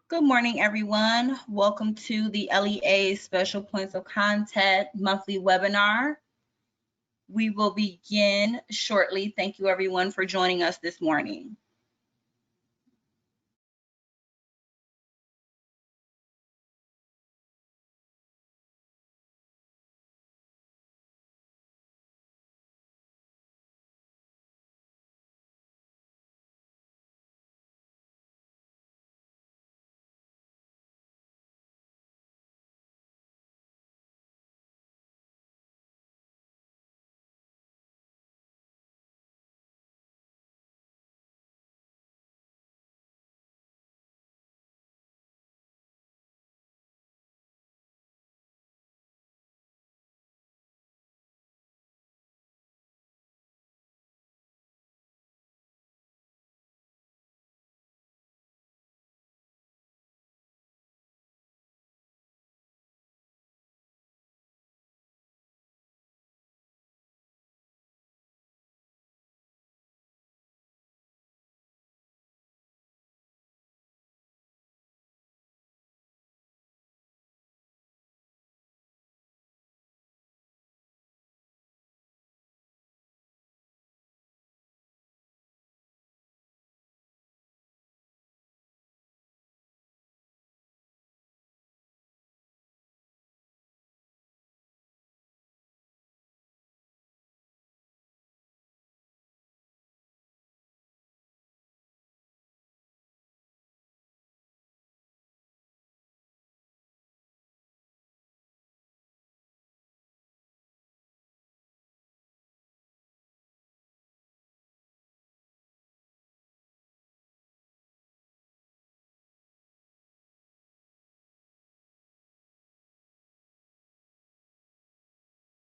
Good morning, everyone. Welcome to the LEA Special Points of Contact monthly webinar. We will begin shortly. Thank you, everyone, for joining us this morning.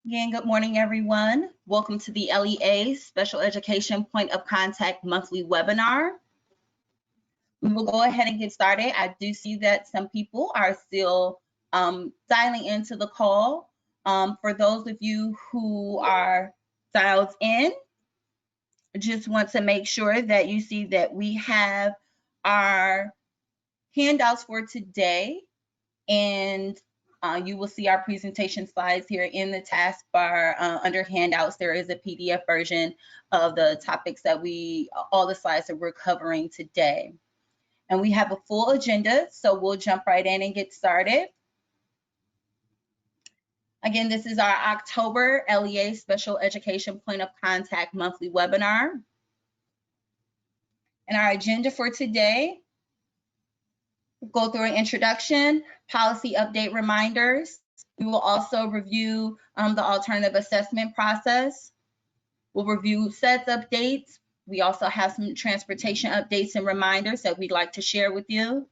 Again, good morning, everyone. Welcome to the LEA Special Education Point of Contact monthly webinar. We will go ahead and get started. I do see that some people are still dialing into the call. For those of you who are dialed in, I just want to make sure that you see that we have our handouts for today, and you will see our presentation slides here in the taskbar. Under handouts, there is a PDF version of the topics that all the slides that we're covering today. And we have a full agenda, so we'll jump right in and get started. Again, this is our October LEA Special Education Point of Contact monthly webinar. And our agenda for today, we'll go through an introduction, policy update reminders. We will also review the alternative assessment process. We'll review SEDS updates. We also have some transportation updates and reminders that we'd like to share with you.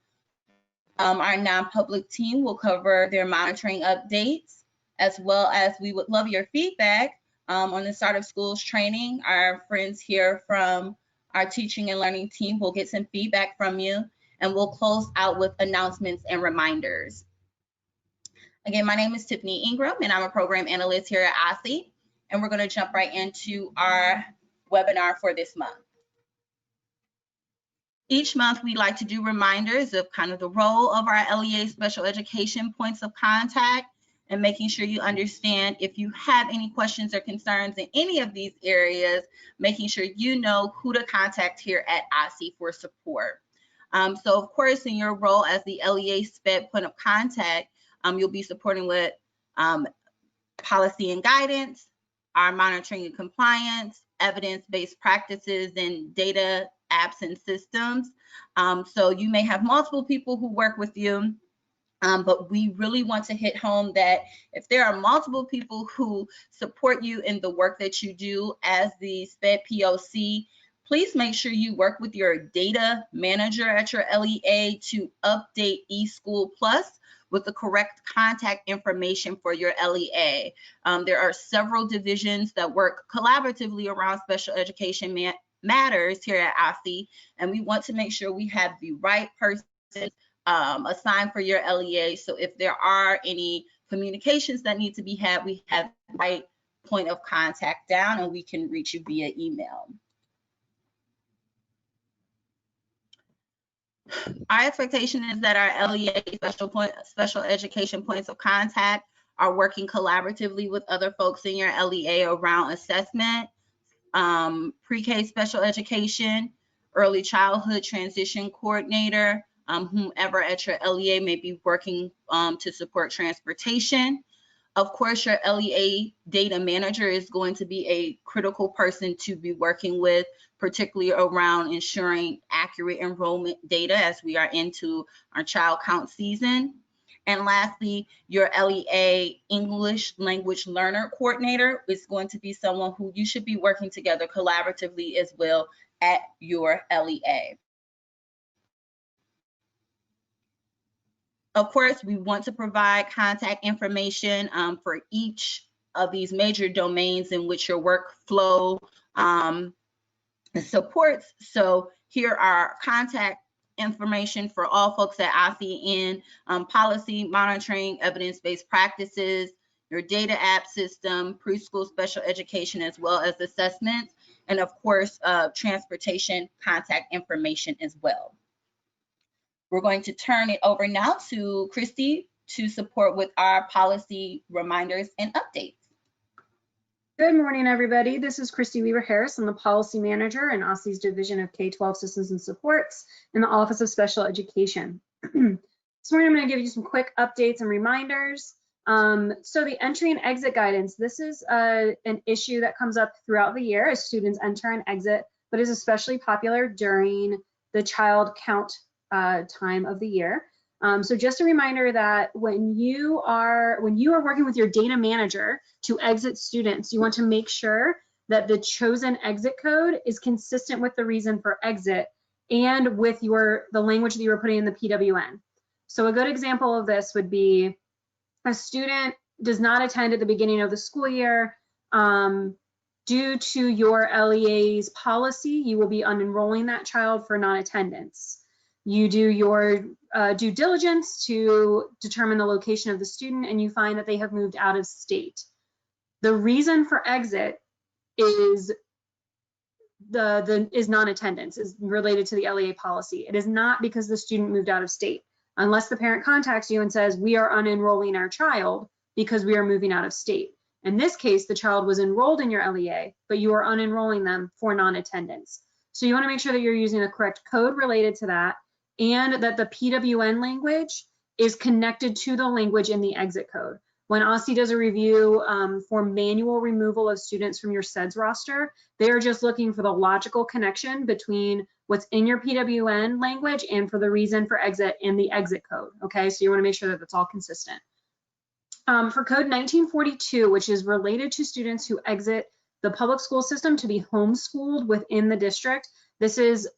Our non-public team will cover their monitoring updates, as well as we would love your feedback on the start of schools training. Our friends here from our teaching and learning team will get some feedback from you, and we'll close out with announcements and reminders. Again, my name is Tiffany Ingram, and I'm a program analyst here at OSSE, and we're going to jump right into our webinar for this month. Each month, we like to do reminders of kind of the role of our LEA special education points of contact, and making sure you understand if you have any questions or concerns in any of these areas, making sure you know who to contact here at OSSE for support. So of course, in your role as the LEA SPED point of contact, you'll be supporting with policy and guidance, our monitoring and compliance, evidence-based practices, and data apps and systems. So you may have multiple people who work with you, but we really want to hit home that if there are multiple people who support you in the work that you do as the SPED POC, please make sure you work with your data manager at your LEA to update eSchool Plus with the correct contact information for your LEA. There are several divisions that work collaboratively around special education matters here at OSSE, and we want to make sure we have the right person assigned for your LEA. So if there are any communications that need to be had, we have the right point of contact down, and we can reach you via email. Our expectation is that our LEA special education points of contact are working collaboratively with other folks in your LEA around assessment, pre-K special education, early childhood transition coordinator, whomever at your LEA may be working to support transportation. Of course, your LEA data manager is going to be a critical person to be working with, particularly around ensuring accurate enrollment data as we are into our child count season. And lastly, your LEA English language learner coordinator is going to be someone who you should be working together collaboratively as well at your LEA. Of course, we want to provide contact information for each of these major domains in which your workflow supports. So here are contact information for all folks at OSSE in policy, monitoring, evidence-based practices, your data app system, preschool special education, as well as assessments, and of course, transportation contact information as well. We're going to turn it over now to Christy to support with our policy reminders and updates. Good morning, everybody. This is Christy Weaver-Harris. I'm the Policy Manager in OSSE's Division of K-12 Systems and Supports in the Office of Special Education. This morning, I'm going to give you some quick updates and reminders. So the entry and exit guidance, this is an issue that comes up throughout the year as students enter and exit, but is especially popular during the child count time of the year. So just a reminder that when you are working with your data manager to exit students, you want to make sure that the chosen exit code is consistent with the reason for exit and with the language that you were putting in the PWN. So a good example of this would be a student does not attend at the beginning of the school year. Due to your LEA's policy, you will be unenrolling that child for non-attendance. You do your due diligence to determine the location of the student, and you find that they have moved out of state. The reason for exit is non-attendance, is related to the LEA policy. It is not because the student moved out of state, unless the parent contacts you and says, we are unenrolling our child because we are moving out of state. In this case, the child was enrolled in your LEA, but you are unenrolling them for non-attendance. So you want to make sure that you're using the correct code related to that, and that the PWN language is connected to the language in the exit code. When OSSE does a review for manual removal of students from your SEDS roster, they're just looking for the logical connection between what's in your PWN language and for the reason for exit in the exit code, okay? So you wanna make sure that that's all consistent. For code 1942, which is related to students who exit the public school system to be homeschooled within the district, this is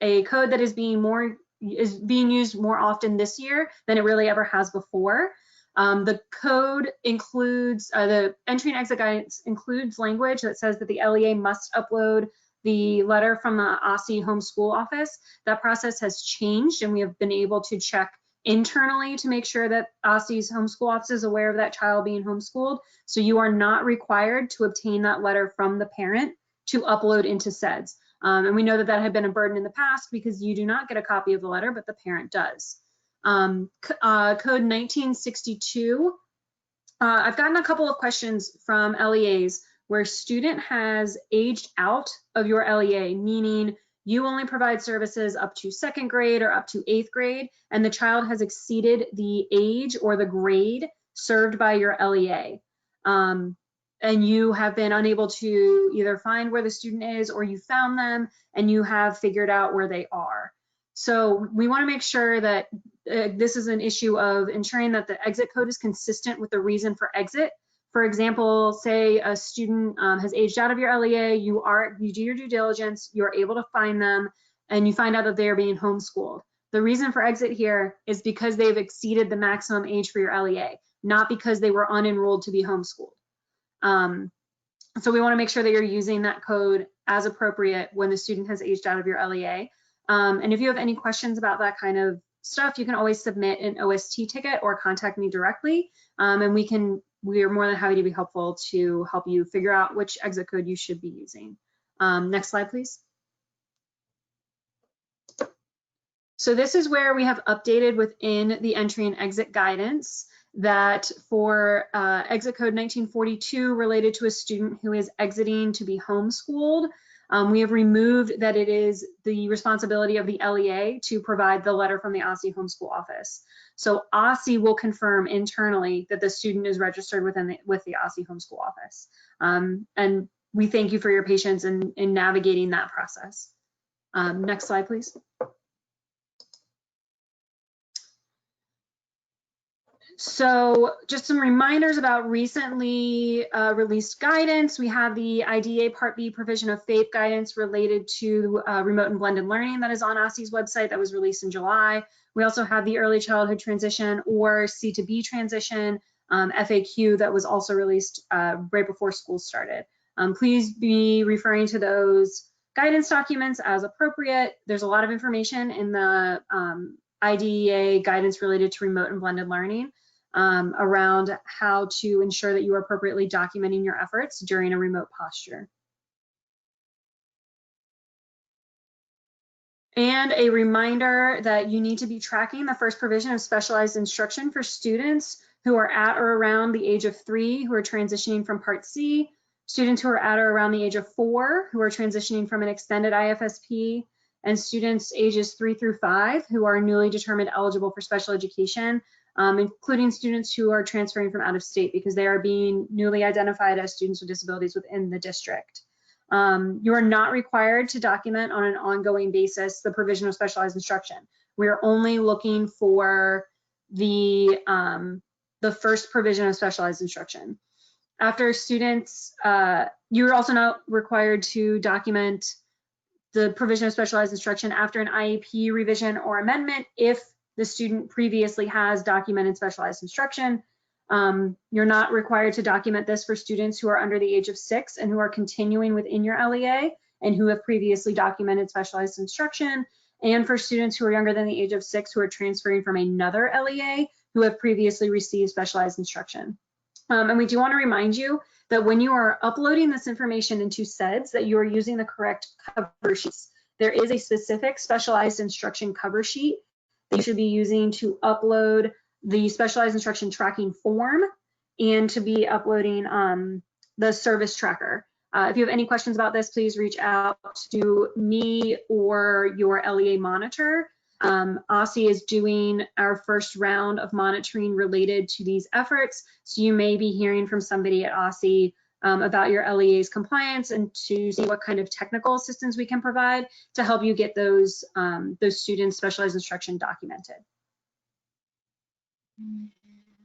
a code that is being used more often this year than it really ever has before. The code includes, the entry and exit guidance includes language that says that the LEA must upload the letter from the OSSE homeschool office. That process has changed, and we have been able to check internally to make sure that OSSE's homeschool office is aware of that child being homeschooled. So you are not required to obtain that letter from the parent to upload into SEDS. And we know that that had been a burden in the past because you do not get a copy of the letter, but the parent does. Code 1962, I've gotten a couple of questions from LEAs where student has aged out of your LEA, meaning you only provide services up to 2nd grade or up to 8th grade, and the child has exceeded the age or the grade served by your LEA. And you have been unable to either find where the student is, or you found them and you have figured out where they are. So we want to make sure that this is an issue of ensuring that the exit code is consistent with the reason for exit. For example, say a student has aged out of your LEA, you do your due diligence, you're able to find them, and you find out that they are being homeschooled. The reason for exit here is because they've exceeded the maximum age for your LEA, not because they were unenrolled to be homeschooled. So we want to make sure that you're using that code as appropriate when the student has aged out of your LEA. And if you have any questions about that kind of stuff, you can always submit an OST ticket or contact me directly. And we are more than happy to be helpful to help you figure out which exit code you should be using. Next slide, please. So this is where we have updated within the entry and exit guidance that for exit code 1942 related to a student who is exiting to be homeschooled, we have removed that it is the responsibility of the LEA to provide the letter from the OSSE homeschool office. So OSSE will confirm internally that the student is registered with the OSSE homeschool office. And we thank you for your patience in navigating that process. Next slide, please. So just some reminders about recently released guidance. We have the IDEA Part B provision of FAPE guidance related to remote and blended learning that is on OSSE's website that was released in July. We also have the early childhood transition or C2B transition FAQ that was also released right before school started. Please be referring to those guidance documents as appropriate. There's a lot of information in the IDEA guidance related to remote and blended learning around how to ensure that you are appropriately documenting your efforts during a remote posture. And a reminder that you need to be tracking the first provision of specialized instruction for students who are at or around the age of 3 who are transitioning from Part C, students who are at or around the age of 4 who are transitioning from an extended IFSP, and students ages 3 through 5 who are newly determined eligible for special education, including students who are transferring from out of state because they are being newly identified as students with disabilities within the district. You are not required to document on an ongoing basis the provision of specialized instruction. We are only looking for the first provision of specialized instruction. After students, you're also not required to document the provision of specialized instruction after an IEP revision or amendment if the student previously has documented specialized instruction. You're not required to document this for students who are under the age of 6 and who are continuing within your LEA and who have previously documented specialized instruction, and for students who are younger than the age of 6 who are transferring from another LEA who have previously received specialized instruction. And we do want to remind you that when you are uploading this information into SEDS, that you are using the correct cover sheets. There is a specific specialized instruction cover sheet that you should be using to upload the specialized instruction tracking form and to be uploading the service tracker. If you have any questions about this, please reach out to me or your LEA monitor. OSSE is doing our first round of monitoring related to these efforts, so you may be hearing from somebody at OSSE about your LEA's compliance and to see what kind of technical assistance we can provide to help you get those students' specialized instruction documented.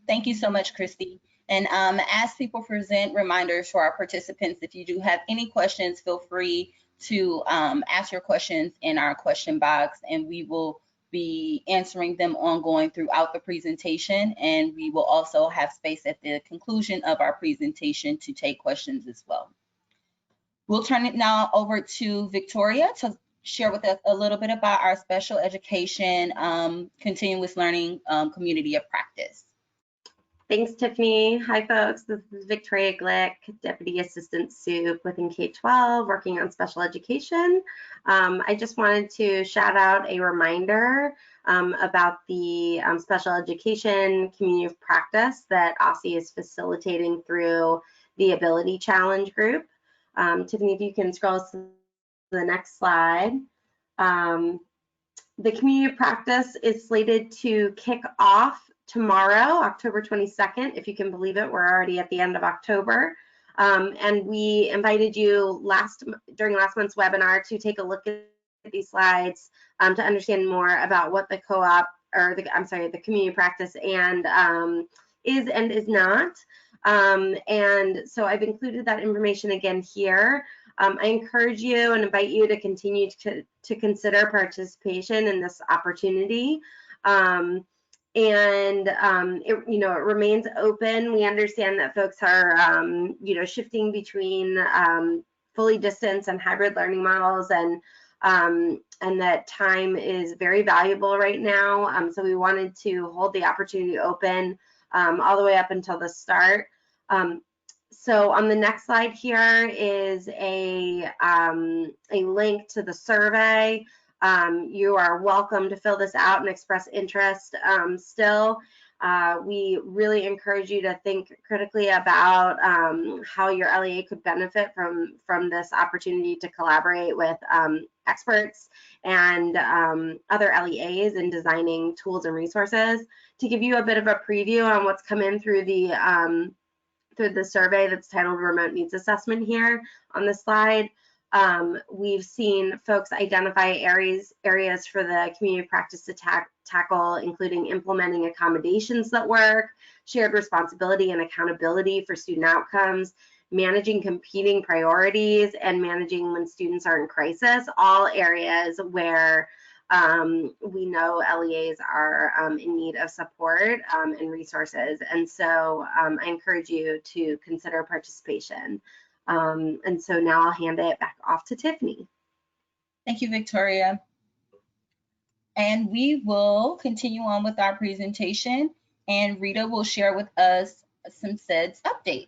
Thank you so much, Christy. And as people present reminders for our participants, if you do have any questions, feel free to ask your questions in our question box, and we will be answering them ongoing throughout the presentation. And we will also have space at the conclusion of our presentation to take questions as well. We'll turn it now over to Victoria to share with us a little bit about our special education continuous learning community of practice. Thanks, Tiffany. Hi, folks. This is Victoria Glick, Deputy Assistant SUP within K-12, working on special education. I just wanted to shout out a reminder about the special education community of practice that OSSE is facilitating through the Ability Challenge group. Tiffany, if you can scroll to the next slide. The community of practice is slated to kick off tomorrow, October 22nd. If you can believe it, we're already at the end of October. And we invited you during last month's webinar to take a look at these slides to understand more about what the co-op, or the community practice and is and is not. And so I've included that information again here. I encourage you and invite you to continue to consider participation in this opportunity. It remains open. We understand that folks are, shifting between fully distance and hybrid learning models, and that time is very valuable right now. So we wanted to hold the opportunity open all the way up until the start. So on the next slide here is a link to the survey. You are welcome to fill this out and express interest still. We really encourage you to think critically about how your LEA could benefit from this opportunity to collaborate with experts and other LEAs in designing tools and resources. To give you a bit of a preview on what's come in through the survey that's titled Remote Needs Assessment here on the slide, we've seen folks identify areas for the community practice to tackle, including implementing accommodations that work, shared responsibility and accountability for student outcomes, managing competing priorities, and managing when students are in crisis, all areas where we know LEAs are in need of support and resources. And so I encourage you to consider participation. And so now I'll hand it back off to Tiffany. Thank you, Victoria. And we will continue on with our presentation, and Rita will share with us some SEDS updates.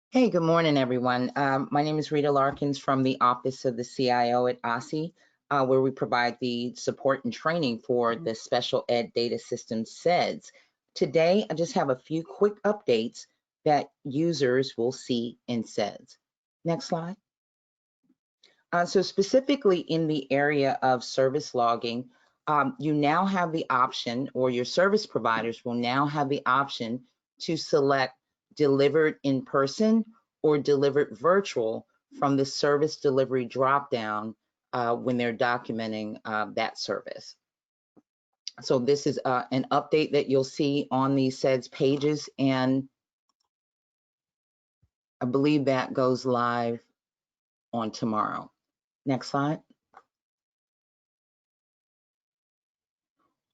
Hey, good morning, everyone. My name is Rita Larkins from the Office of the CIO at OSSE, where we provide the support and training for the Special Ed Data System SEDS. Today, I just have a few quick updates that users will see in SEDS. Next slide. So specifically in the area of service logging, you now have the option, or your service providers will now have the option to select delivered in person or delivered virtual from the service delivery dropdown when they're documenting that service. So this is an update that you'll see on the SEDS pages, and I believe that goes live on tomorrow. Next slide.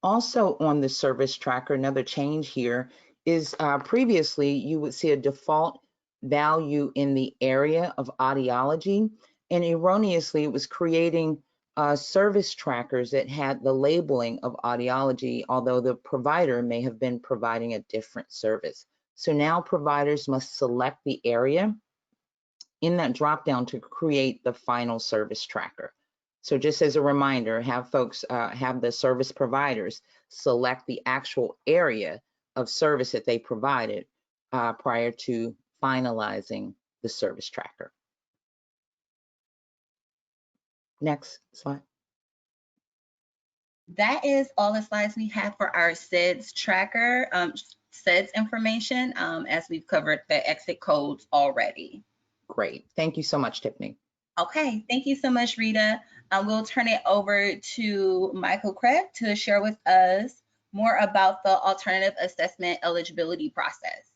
Also on the service tracker, another change here is previously you would see a default value in the area of audiology, and erroneously it was creating service trackers that had the labeling of audiology, although the provider may have been providing a different service. So now providers must select the area in that dropdown to create the final service tracker. So just as a reminder, have folks, have the service providers select the actual area of service that they provided prior to finalizing the service tracker. Next slide. That is all the slides we have for our SEDS tracker, SEDS information, as we've covered the exit codes already. Great. Thank you so much, Tiffany. Okay, thank you so much, Rita. We'll turn it over to Michael Craig to share with us more about the alternative assessment eligibility process.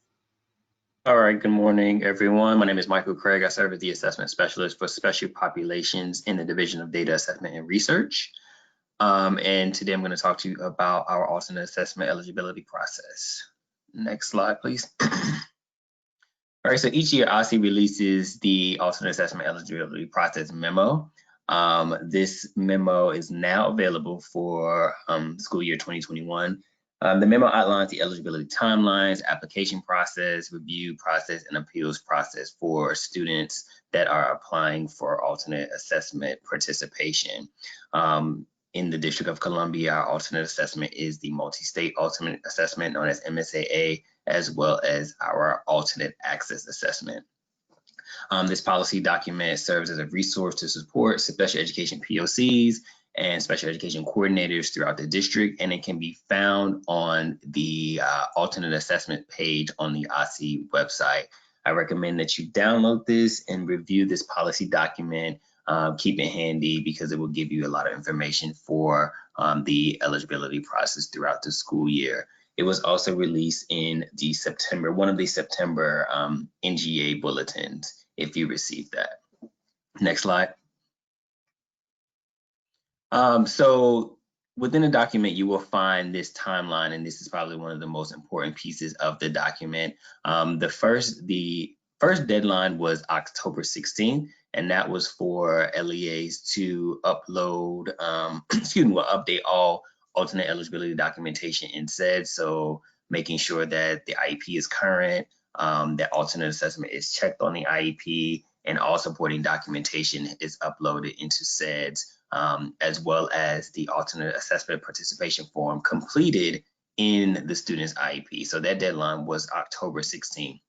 All right, good morning, everyone. My name is Michael Craig. I serve as the assessment specialist for special populations in the Division of Data Assessment and Research. And today I'm going to talk to you about our alternate assessment eligibility process. Next slide, please. All right, so each year OSSE releases the alternate assessment eligibility process memo. This memo is now available for school year 2021. The memo outlines the eligibility timelines, application process, review process, and appeals process for students that are applying for alternate assessment participation. In the District of Columbia, our alternate assessment is the multi-state alternate assessment known as MSAA, as well as our alternate access assessment. This policy document serves as a resource to support special education POCs and special education coordinators throughout the district, and it can be found on the alternate assessment page on the OSSE website. I recommend that you download this and review this policy document. Keep it handy because it will give you a lot of information for the eligibility process throughout the school year. It was also released in the September, one of the September NGA bulletins, if you received that. Next slide. So within the document, you will find this timeline, and this is probably one of the most important pieces of the document. The first deadline was October 16th, and that was for LEAs to upload, update all alternate eligibility documentation in SEDS. So making sure that the IEP is current, that alternate assessment is checked on the IEP, and all supporting documentation is uploaded into SEDS, as well as the alternate assessment participation form completed in the student's IEP. So that deadline was October 16th.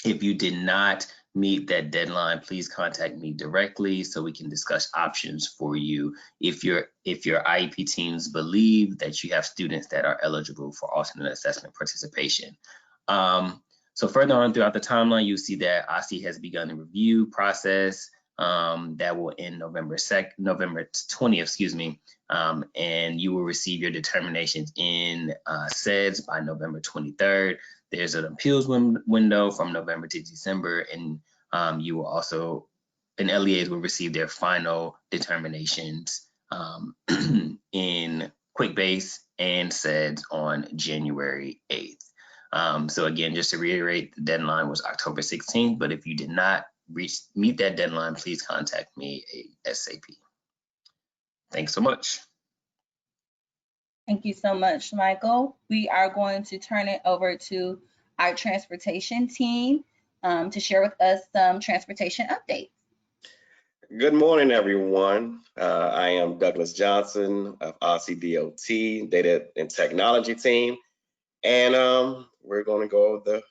If you did not meet that deadline, please contact me directly so we can discuss options for you if your IEP teams believe that you have students that are eligible for alternate assessment participation. So further on throughout the timeline, you see that OSSE has begun the review process that will end November 20th, excuse me, and you will receive your determinations in SEDS by November 23rd. There's an appeals window from November to December, and you will also, and LEAs will receive their final determinations in QuickBase and SEDS on January 8th. So again, just to reiterate, the deadline was October 16th, but if you did not meet that deadline, please contact me ASAP. Thanks so much. Thank you so much, Michael. We are going to turn it over to our transportation team to share with us some transportation updates. Good morning, everyone. I am Douglas Johnson of OSSE DOT, Data and Technology Team. And we're going to go over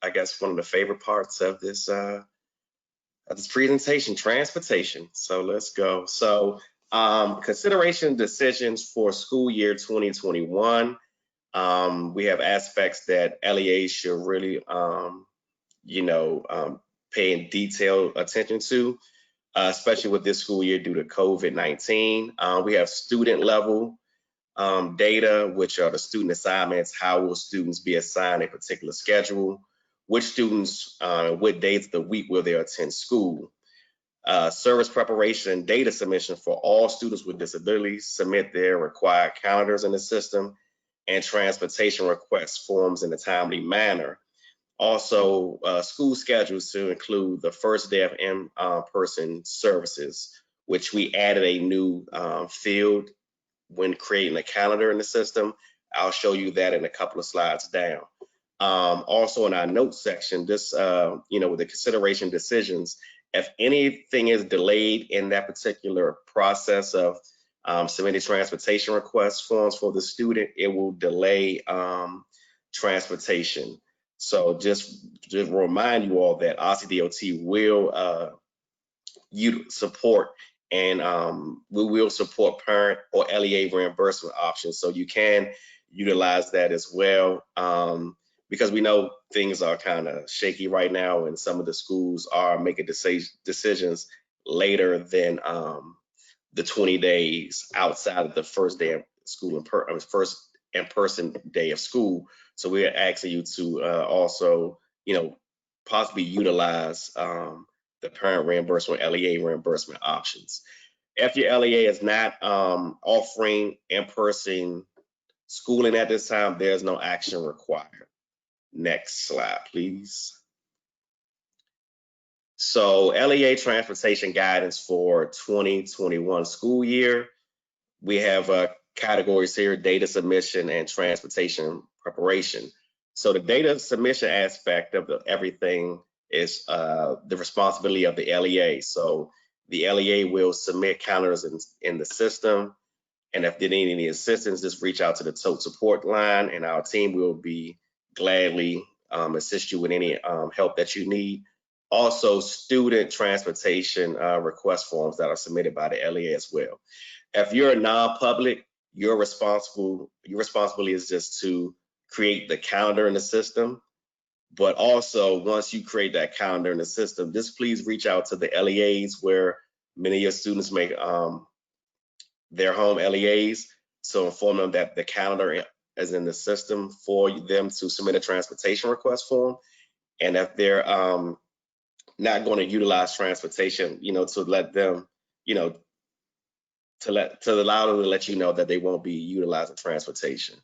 I guess, one of the favorite parts of this presentation, transportation. So let's go. So consideration decisions for school year 2021. We have aspects that LEAs should really, pay detailed attention to, especially with this school year due to COVID-19. We have student level data, which are the student assignments. How will students be assigned a particular schedule? Which students, what days of the week will they attend school? Service preparation and data submission for all students with disabilities, submit their required calendars in the system, and transportation request forms in a timely manner. Also, school schedules to include the first day of in-person services, which we added a new field when creating a calendar in the system. I'll show you that in a couple of slides down. Also in our notes section, this, with the consideration decisions, if anything is delayed in that particular process of submitting transportation request forms for the student, it will delay transportation. So just remind you all that OSSE DOT will support, and we will support parent or LEA reimbursement options. So you can utilize that as well, because we know things are kind of shaky right now, and some of the schools are making decisions later than the 20 days outside of the first day of school, first in-person day of school. So we are asking you to also, possibly utilize the parent reimbursement, LEA reimbursement options. If your LEA is not offering in-person schooling at this time, there's no action required. Next slide, please. So LEA transportation guidance for 2021 school year. We have categories here: data submission and transportation preparation. So the data submission aspect of everything is the responsibility of the LEA. So the LEA will submit calendars in the system, and if they need any assistance, just reach out to the TOTE support line, and our team will be gladly assist you with any help that you need. Also, student transportation request forms that are submitted by the LEA as well. If you're a non-public, your responsibility is just to create the calendar in the system. But also, once you create that calendar in the system, just please reach out to the LEAs where many of your students make their home LEAs. So inform them that the calendar is in the system for them to submit a transportation request form. And if they're not going to utilize transportation, to let them, to allow them to let you know that they won't be utilizing transportation.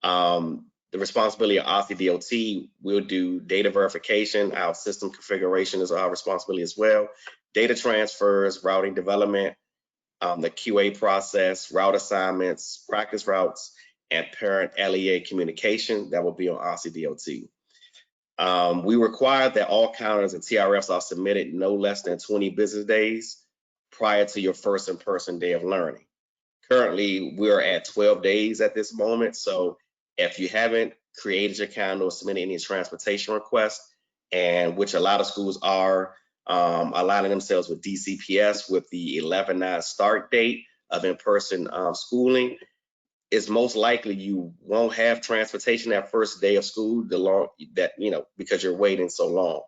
The responsibility of OSSE DOT will do data verification. Our system configuration is our responsibility as well. Data transfers, routing development, the QA process, route assignments, practice routes, and parent LEA communication. That will be on OSSE DOT. We require that all calendars and TRFs are submitted no less than 20 business days prior to your first in-person day of learning. Currently, we're at 12 days at this moment. So if you haven't created your calendar or submitted any transportation requests, and which a lot of schools are aligning themselves with DCPS with the 11/9 start date of in-person schooling, it's most likely you won't have transportation that first day of school, because you're waiting so long.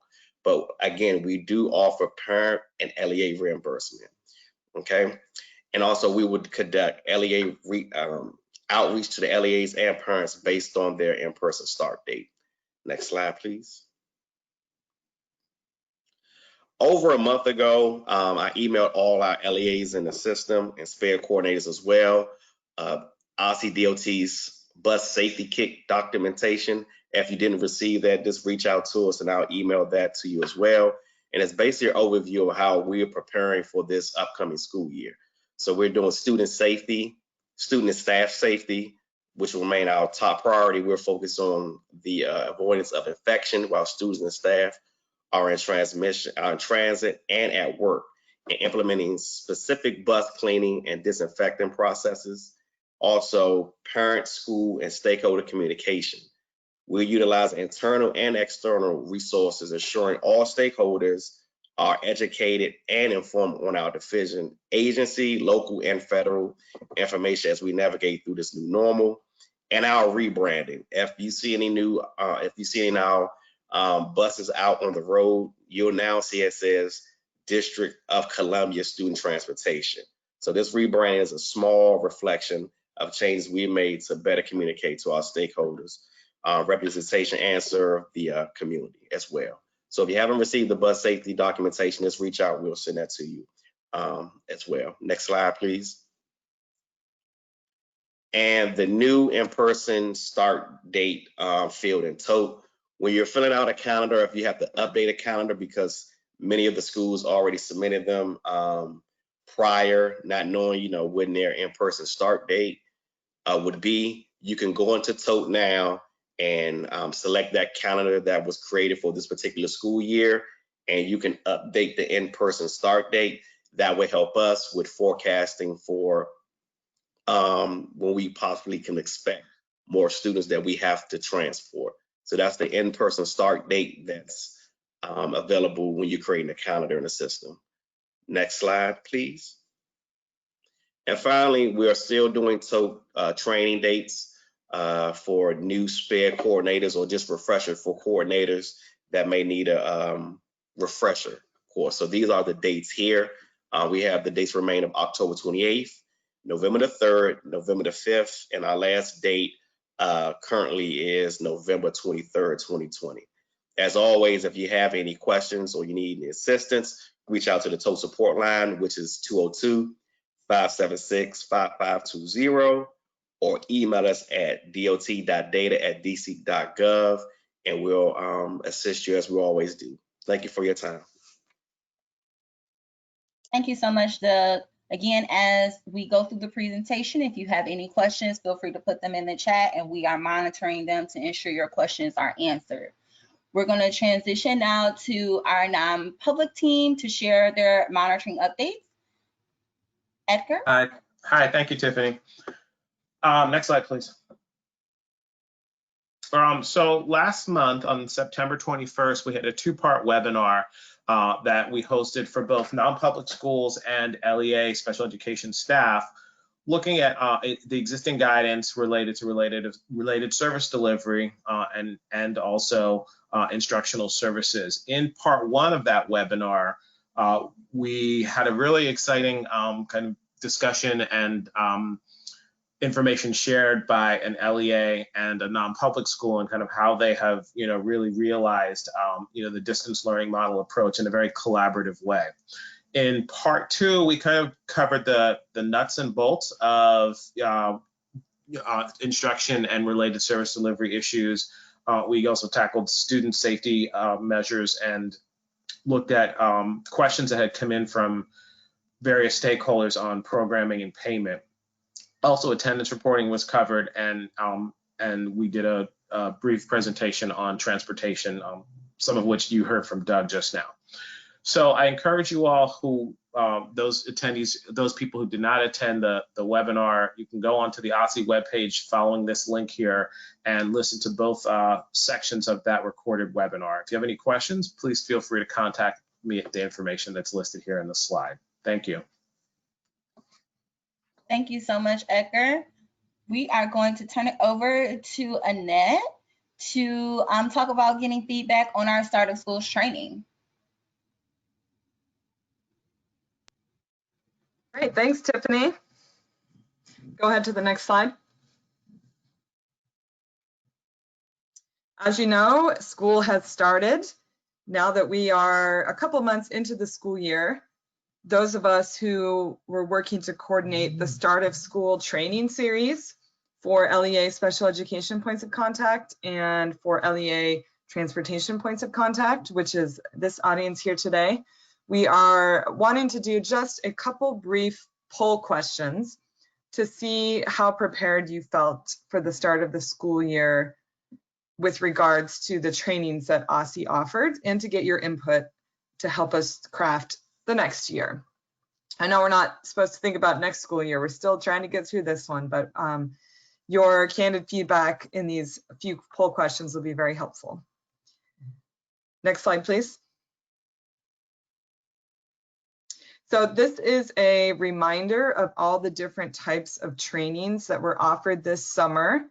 But again, we do offer parent and LEA reimbursement. Okay. And also we would conduct LEA outreach to the LEAs and parents based on their in-person start date. Next slide, please. Over a month ago, I emailed all our LEAs in the system and SPED coordinators as well, OSSE DOT's bus safety kit documentation. If you didn't receive that, just reach out to us and I'll email that to you as well. And it's basically an overview of how we're preparing for this upcoming school year. So we're doing student safety, student and staff safety, which will remain our top priority. We're focused on the avoidance of infection while students and staff are in transit and at work, and implementing specific bus cleaning and disinfecting processes. Also, parent, school, and stakeholder communication. We'll utilize internal and external resources, ensuring all stakeholders are educated and informed on our division, agency, local, and federal information as we navigate through this new normal. And our rebranding. If you see any new, buses out on the road, you'll now see it says District of Columbia Student Transportation. So this rebrand is a small reflection of changes we made to better communicate to our stakeholders, representation, and serve the community as well. So if you haven't received the bus safety documentation, just reach out. We'll send that to you as well. Next slide, please. And the new in-person start date field in tote. When you're filling out a calendar, if you have to update a calendar because many of the schools already submitted them prior, not knowing, when their in-person start date would be, you can go into tote now and select that calendar that was created for this particular school year, and you can update the in-person start date. That would help us with forecasting for when we possibly can expect more students that we have to transport. So that's the in-person start date that's available when you're creating a calendar in the system. Next slide, please. And finally, we are still doing training dates for new SPED coordinators or just refresher for coordinators that may need a refresher course. So these are the dates here. We have the dates remain of October 28th, November the 3rd, November the 5th, and our last date currently is November 23rd, 2020. As always, if you have any questions or you need any assistance, reach out to the TOE support line, which is 202-576-5520, or email us at dot.data@dc.gov, and we'll assist you as we always do. Thank you for your time. Thank you so much, Doug. Again, as we go through the presentation, if you have any questions, feel free to put them in the chat and we are monitoring them to ensure your questions are answered. We're going to transition now to our non-public team to share their monitoring updates. Edgar? Hi, thank you, Tiffany. Next slide, please. So last month on September 21st, we had a two-part webinar that we hosted for both non-public schools and LEA special education staff, looking at the existing guidance related to related service delivery and also instructional services. In part one of that webinar, we had a really exciting kind of discussion and information shared by an LEA and a non-public school, and kind of how they have, really realized, the distance learning model approach in a very collaborative way. In part two, we kind of covered the nuts and bolts of instruction and related service delivery issues. We also tackled student safety measures and looked at questions that had come in from various stakeholders on programming and payment. Also, attendance reporting was covered, and we did a brief presentation on transportation, some of which you heard from Doug just now. So I encourage you all who, those attendees, those people who did not attend the webinar, you can go onto the OSSE webpage following this link here and listen to both sections of that recorded webinar. If you have any questions, please feel free to contact me at the information that's listed here in the slide. Thank you. Thank you so much, Edgar. We are going to turn it over to Annette to talk about getting feedback on our start of schools training. Great, thanks, Tiffany. Go ahead to the next slide. As you know, school has started. Now that we are a couple months into the school year, those of us who were working to coordinate the start of school training series for LEA special education points of contact and for LEA transportation points of contact, which is this audience here today, we are wanting to do just a couple brief poll questions to see how prepared you felt for the start of the school year with regards to the trainings that OSSE offered, and to get your input to help us craft the next year. I know we're not supposed to think about next school year. We're still trying to get through this one, but your candid feedback in these few poll questions will be very helpful. Next slide, please. So this is a reminder of all the different types of trainings that were offered this summer.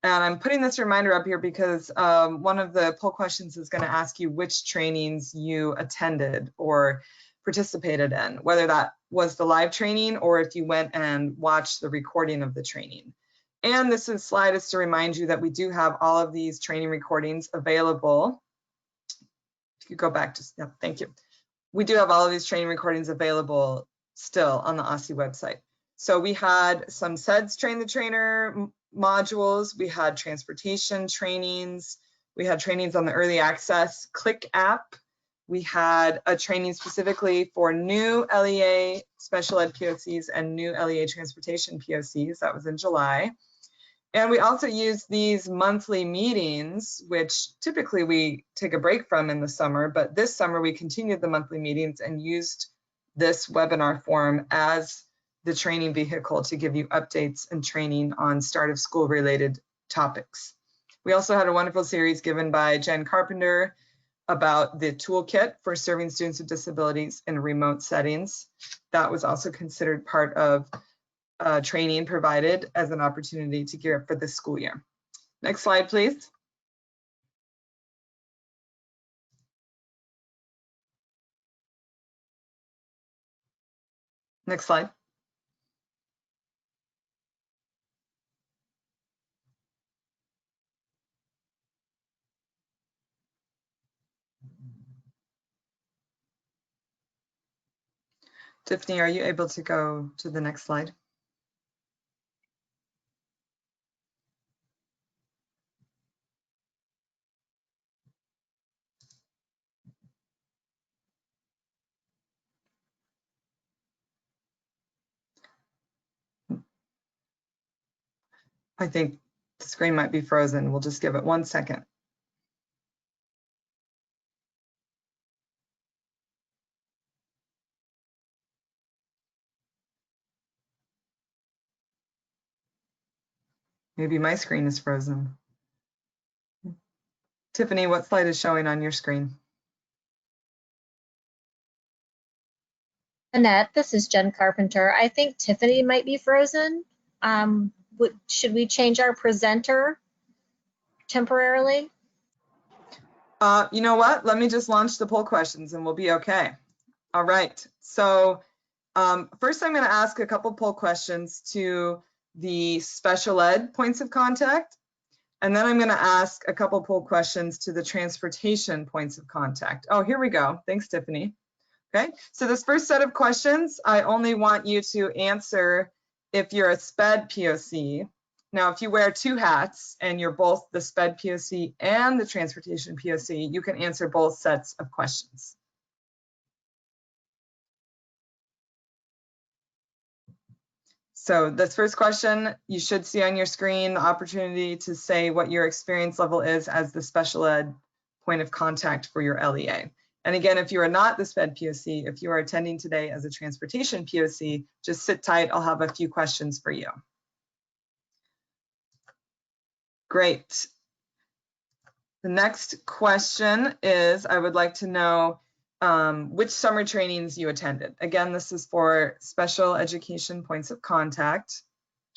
And I'm putting this reminder up here because one of the poll questions is going to ask you which trainings you attended or participated in, whether that was the live training or if you went and watched the recording of the training. And this slide is to remind you that we do have all of these training recordings available. If you go back to, yeah, thank you. We do have all of these training recordings available still on the OSSE website. So we had some SEDS Train the Trainer modules, we had transportation trainings, we had trainings on the early access Click app, we had a training specifically for new LEA special ed POCs and new LEA transportation POCs, that was in July. And we also used these monthly meetings, which typically we take a break from in the summer, but this summer we continued the monthly meetings and used this webinar forum as the training vehicle to give you updates and training on start of school related topics. We also had a wonderful series given by Jen Carpenter about the toolkit for serving students with disabilities in remote settings. That was also considered part of training provided as an opportunity to gear up for this school year. Next slide, please. Next slide. Tiffany, are you able to go to the next slide? I think the screen might be frozen. We'll just give it 1 second. Maybe my screen is frozen. Tiffany, what slide is showing on your screen? Annette, this is Jen Carpenter. I think Tiffany might be frozen. Should we change our presenter temporarily? You know what? Let me just launch the poll questions and we'll be okay. All right. So first I'm going to ask a couple poll questions to the special ed points of contact. And then I'm going to ask a couple poll questions to the transportation points of contact. Oh, here we go. Thanks, Tiffany. Okay, so this first set of questions, I only want you to answer if you're a SPED POC. Now, if you wear two hats and you're both the SPED POC and the transportation POC, you can answer both sets of questions. So this first question, you should see on your screen the opportunity to say what your experience level is as the special ed point of contact for your LEA. And again, if you are not the SPED POC, if you are attending today as a transportation POC, just sit tight, I'll have a few questions for you. Great. The next question is, I would like to know which summer trainings you attended. Again, this is for special education points of contact,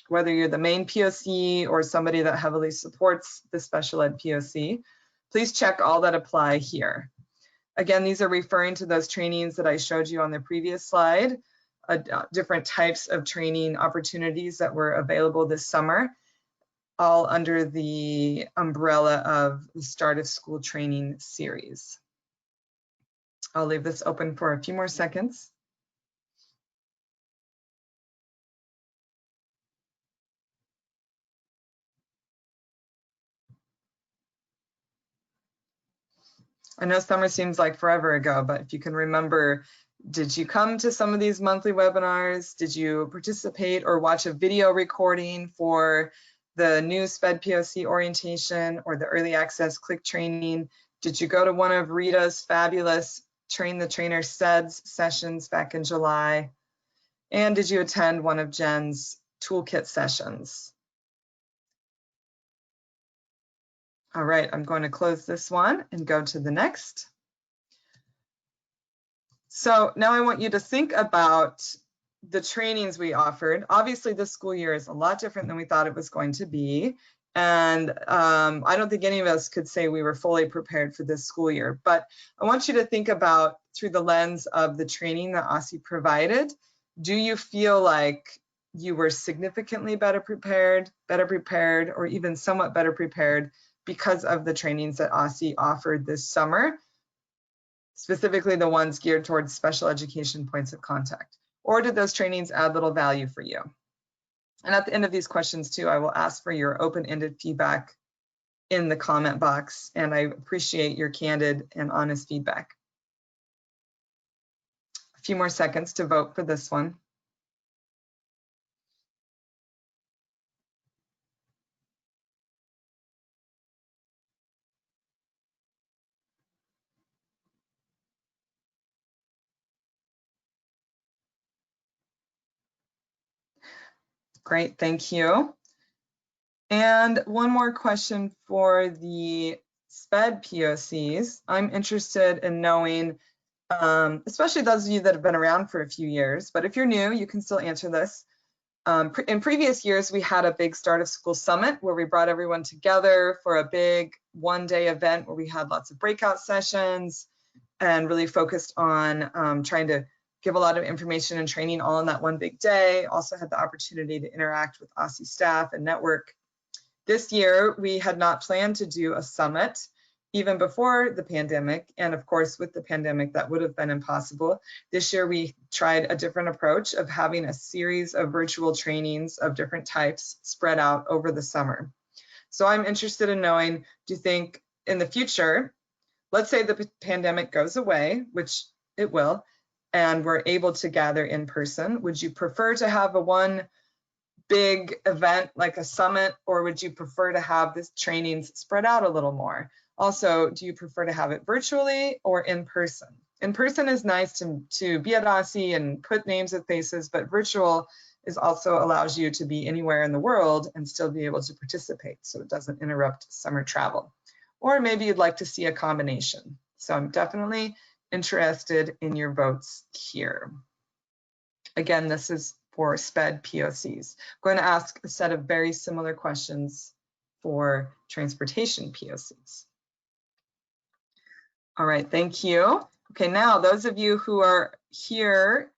whether you're the main POC or somebody that heavily supports the special ed POC. Please check all that apply here. Again, these are referring to those trainings that I showed you on the previous slide, different types of training opportunities that were available this summer, all under the umbrella of the Start of School Training series. I'll leave this open for a few more seconds. I know summer seems like forever ago, but if you can remember, did you come to some of these monthly webinars? Did you participate or watch a video recording for the new SPED POC orientation or the early access click training? Did you go to one of Rita's fabulous Train the Trainer SEDS sessions back in July? And did you attend one of Jen's toolkit sessions? All right, I'm going to close this one and go to the next. So now I want you to think about the trainings we offered. Obviously, this school year is a lot different than we thought it was going to be. And I don't think any of us could say we were fully prepared for this school year. But I want you to think about through the lens of the training that OSSE provided. Do you feel like you were significantly better prepared, or even somewhat better prepared because of the trainings that OSSE offered this summer, specifically the ones geared towards special education points of contact? Or did those trainings add little value for you? And at the end of these questions too, I will ask for your open-ended feedback in the comment box, and I appreciate your candid and honest feedback. A few more seconds to vote for this one. Great, thank you. And one more question for the SPED POCs. I'm interested in knowing, especially those of you that have been around for a few years, but if you're new, you can still answer this. In previous years, we had a big Start of School Summit where we brought everyone together for a big one-day event where we had lots of breakout sessions and really focused on trying to give a lot of information and training all in that one big day. Also had the opportunity to interact with OSSE staff and network. This year, we had not planned to do a summit even before the pandemic. And of course, with the pandemic, that would have been impossible. This year, we tried a different approach of having a series of virtual trainings of different types spread out over the summer. So I'm interested in knowing, do you think in the future, let's say the pandemic goes away, which it will, and we're able to gather in person, would you prefer to have a one big event like a summit, or would you prefer to have this trainings spread out a little more? Also, do you prefer to have it virtually or in person? In person is nice to be at OSSE and put names with faces, but virtual is also allows you to be anywhere in the world and still be able to participate, so it doesn't interrupt summer travel. Or maybe you'd like to see a combination. So I'm definitely interested in your votes here. Again, this is for SPED POCs. I'm going to ask a set of very similar questions for transportation POCs. All right, thank you. Okay, now those of you who are here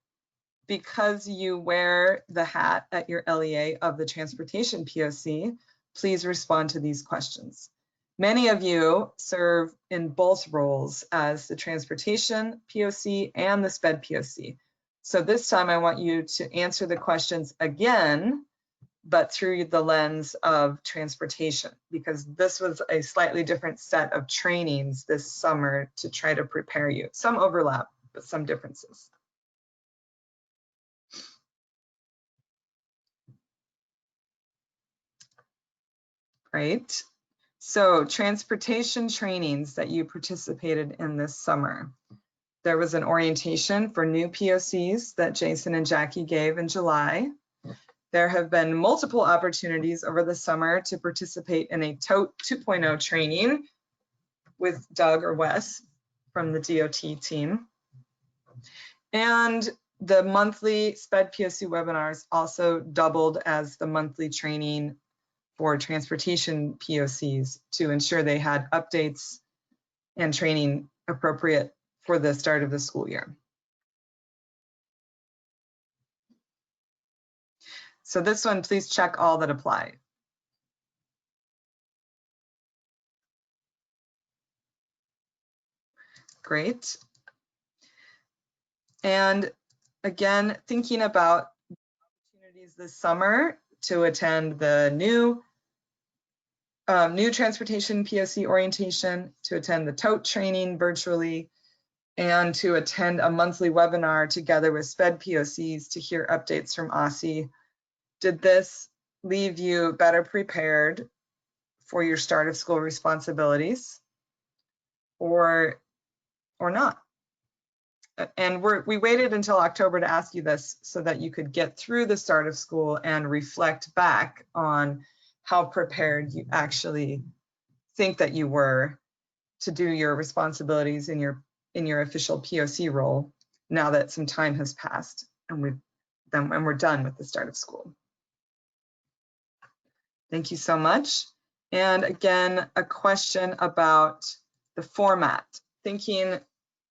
because you wear the hat at your LEA of the transportation POC, please respond to these questions. Many of you serve in both roles as the transportation POC and the SPED POC. So this time I want you to answer the questions again, but through the lens of transportation, because this was a slightly different set of trainings this summer to try to prepare you. Some overlap, but some differences. Great. So transportation trainings that you participated in this summer. There was an orientation for new POCs that Jason and Jackie gave in July. There have been multiple opportunities over the summer to participate in a TOTE 2.0 training with Doug or Wes from the DOT team. And the monthly SPED POC webinars also doubled as the monthly training for transportation POCs to ensure they had updates and training appropriate for the start of the school year. So this one, please check all that apply. Great. And again, thinking about opportunities this summer to attend the new transportation POC orientation, to attend the TOTE training virtually, and to attend a monthly webinar together with SPED POCs to hear updates from OSSE. Did this leave you better prepared for your start of school responsibilities or not? And we waited until October to ask you this so that you could get through the start of school and reflect back on how prepared you actually think that you were to do your responsibilities in your official POC role now that some time has passed and we're done with the start of school. Thank you so much. And again, a question about the format, thinking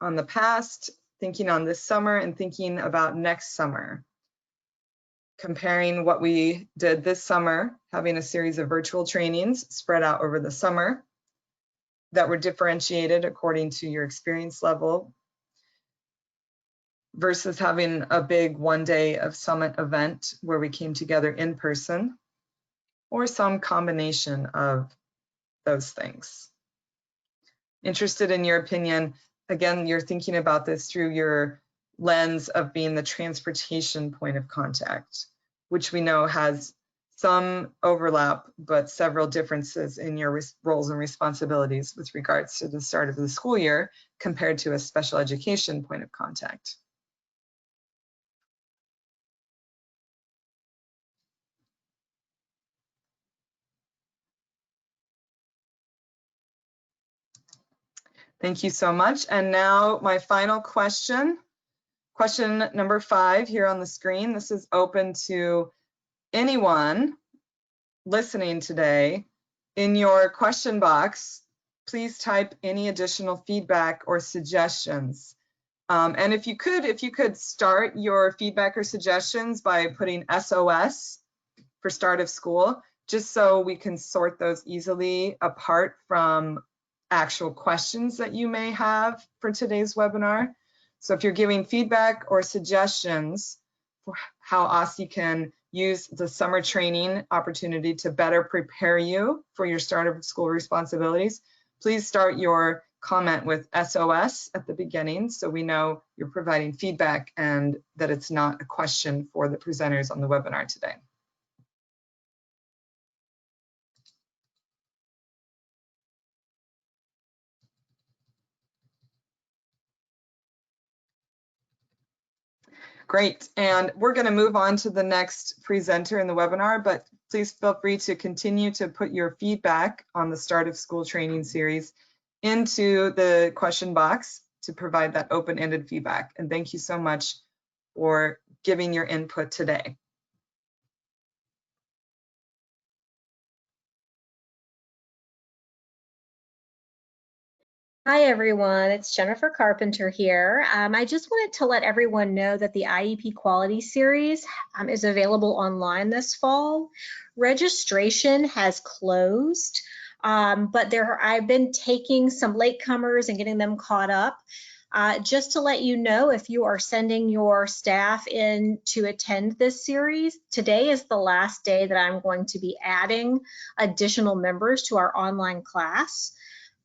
on the past, thinking on this summer, and thinking about next summer. Comparing what we did this summer, having a series of virtual trainings spread out over the summer that were differentiated according to your experience level, versus having a big one-day of summit event where we came together in person, or some combination of those things. Interested in your opinion. Again, you're thinking about this through your lens of being the transportation point of contact, which we know has some overlap, but several differences in your roles and responsibilities with regards to the start of the school year compared to a special education point of contact. Thank you so much. And now my final question, question number 5 here on the screen. This is open to anyone listening today. In your question box, please type any additional feedback or suggestions. And if you could start your feedback or suggestions by putting SOS for start of school, just so we can sort those easily apart from actual questions that you may have for today's webinar. So if you're giving feedback or suggestions for how OSSE can use the summer training opportunity to better prepare you for your start of school responsibilities, please start your comment with SOS at the beginning so we know you're providing feedback and that it's not a question for the presenters on the webinar today. Great, and we're going to move on to the next presenter in the webinar, but please feel free to continue to put your feedback on the start of school training series into the question box to provide that open-ended feedback. And thank you so much for giving your input today. Hi, everyone. It's Jennifer Carpenter here. I just wanted to let everyone know that the IEP Quality Series is available online this fall. Registration has closed, but I've been taking some latecomers and getting them caught up. Just to let you know, if you are sending your staff in to attend this series, today is the last day that I'm going to be adding additional members to our online class.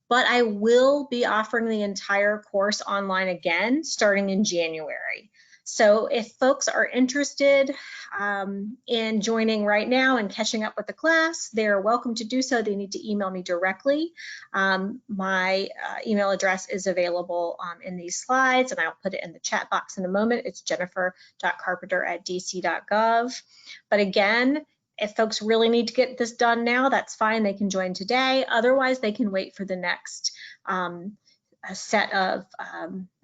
But I will be offering the entire course online again starting in January. So if folks are interested in joining right now and catching up with the class, they're welcome to do so. They need to email me directly. My email address is available in these slides, and I'll put it in the chat box in a moment. It's jennifer.carpenter@dc.gov. But again, if folks really need to get this done now, that's fine. They can join today. Otherwise, they can wait for the next a set of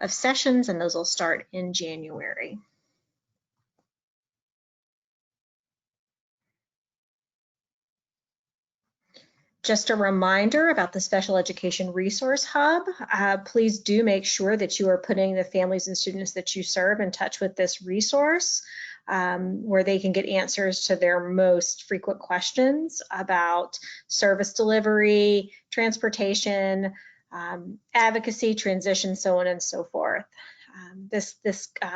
sessions, and those will start in January. Just a reminder about the Special Education Resource Hub. Please do make sure that you are putting the families and students that you serve in touch with this resource, where they can get answers to their most frequent questions about service delivery, transportation, advocacy, transition, so on and so forth. This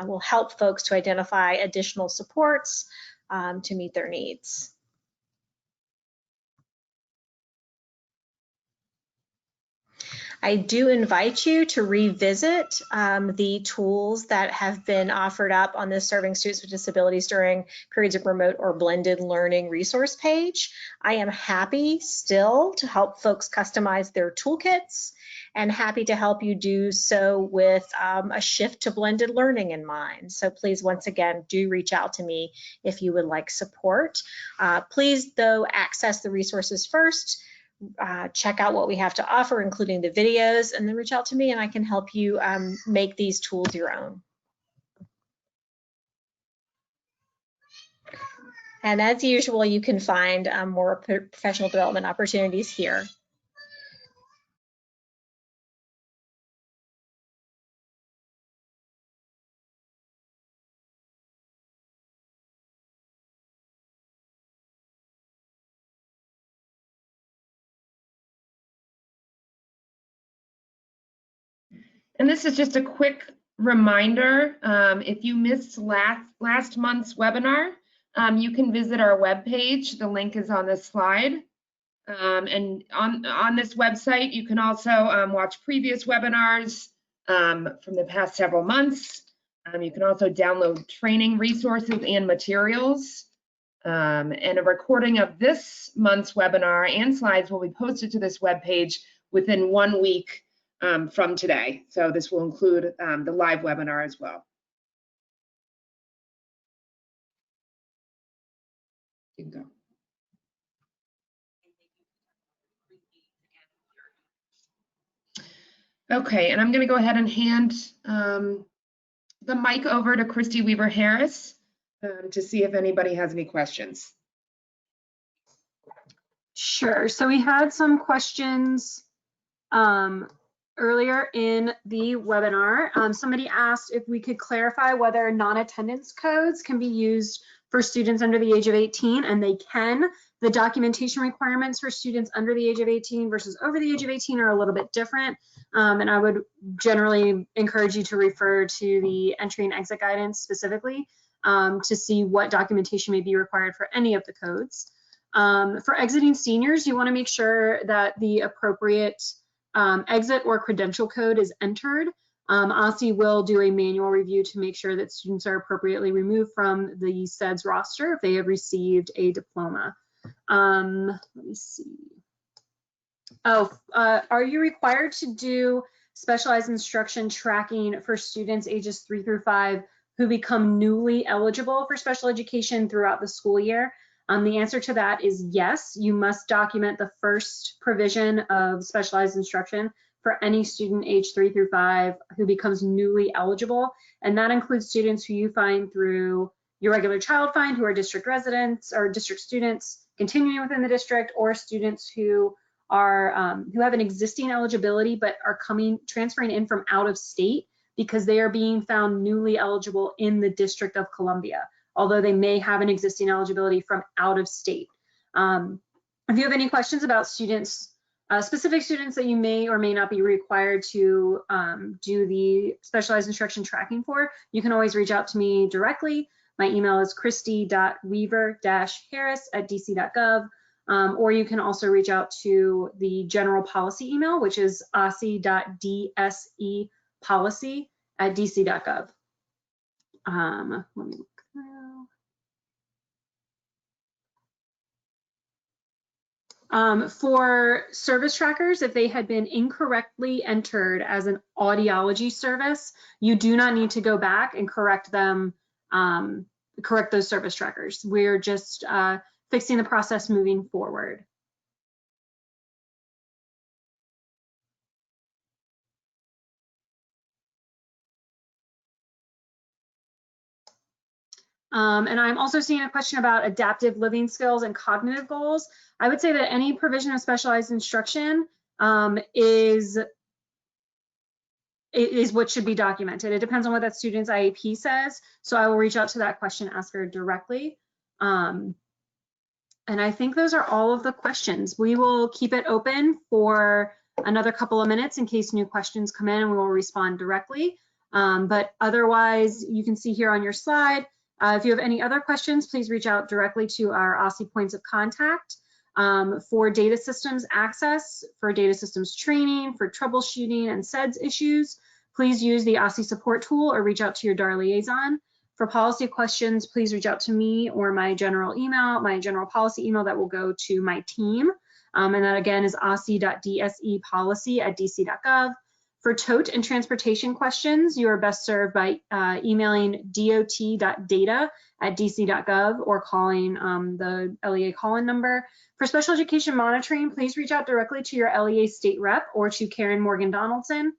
will help folks to identify additional supports to meet their needs. I do invite you to revisit the tools that have been offered up on the Serving Students with Disabilities During Periods of Remote or Blended Learning resource page. I am happy still to help folks customize their toolkits, and happy to help you do so with a shift to blended learning in mind. So please, once again, do reach out to me if you would like support. Please, though, access the resources first. Check out what we have to offer, including the videos, and then reach out to me and I can help you make these tools your own. And as usual, you can find more professional development opportunities here. And this is just a quick reminder. If you missed last month's webinar, you can visit our webpage. The link is on this slide. And on this website, you can also watch previous webinars from the past several months. You can also download training resources and materials. And a recording of this month's webinar and slides will be posted to this webpage within 1 week from today. So this will include the live webinar as well. You can go. Okay, and I'm going to go ahead and hand the mic over to Christy Weaver-Harris to see if anybody has any questions. Sure. So we had some questions earlier in the webinar. Somebody asked if we could clarify whether non-attendance codes can be used for students under the age of 18, and they can. The documentation requirements for students under the age of 18 versus over the age of 18 are a little bit different. And I would generally encourage you to refer to the entry and exit guidance specifically to see what documentation may be required for any of the codes. For exiting seniors, you want to make sure that the appropriate exit or credential code is entered. OSSE will do a manual review to make sure that students are appropriately removed from the SEDS roster if they have received a diploma. Let me see. Oh, are you required to do specialized instruction tracking for students ages 3 through 5 who become newly eligible for special education throughout the school year? The answer to that is yes. You must document the first provision of specialized instruction for any student age 3 through 5 who becomes newly eligible. And that includes students who you find through your regular child find, who are district residents or district students continuing within the district, or students who are who have an existing eligibility but are transferring in from out of state because they are being found newly eligible in the District of Columbia, although they may have an existing eligibility from out of state. If you have any questions about students, specific students that you may or may not be required to do the specialized instruction tracking for, you can always reach out to me directly. My email is christy.weaver-harris@dc.gov, or you can also reach out to the general policy email, which is osse.dsepolicy@dc.gov. Let me look through. For service trackers, if they had been incorrectly entered as an audiology service, you do not need to go back and correct them, correct those service trackers. We're just fixing the process moving forward. And I'm also seeing a question about adaptive living skills and cognitive goals. I would say that any provision of specialized instruction is what should be documented. It depends on what that student's IEP says. So I will reach out to that question asker directly. And I think those are all of the questions. We will keep it open for another couple of minutes in case new questions come in, and we will respond directly. But otherwise, you can see here on your slide, if you have any other questions, please reach out directly to our OSSE points of contact. For data systems access, for data systems training, for troubleshooting and SEDS issues, please use the OSSE support tool or reach out to your DAR liaison. For policy questions, please reach out to me or my general email, my general policy email that will go to my team. And that again is osse.dsepolicy@dc.gov. For tote and transportation questions, you are best served by emailing dot.data@dc.gov or calling the LEA call-in number. For special education monitoring, please reach out directly to your LEA state rep or to Karen Morgan Donaldson.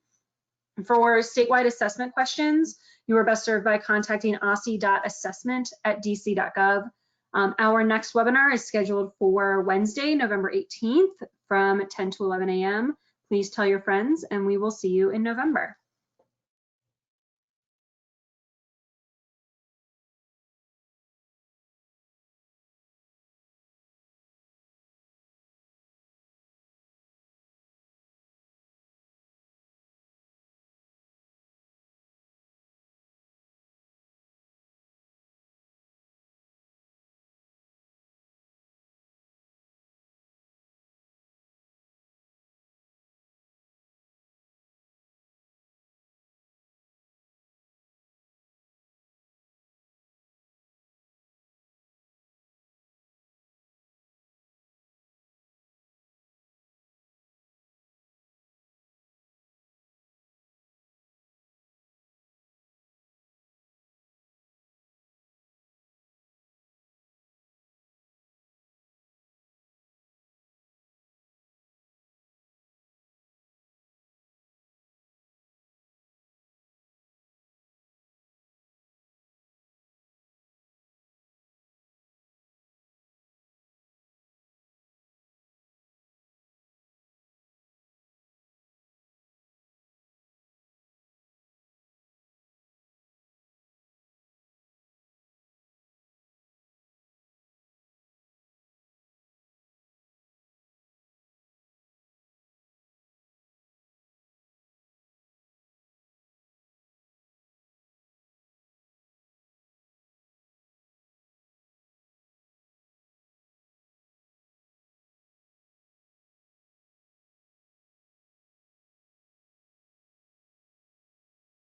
For statewide assessment questions, you are best served by contacting osse.assessment@dc.gov. Our next webinar is scheduled for Wednesday, November 18th from 10 to 11 a.m. Please tell your friends, and we will see you in November.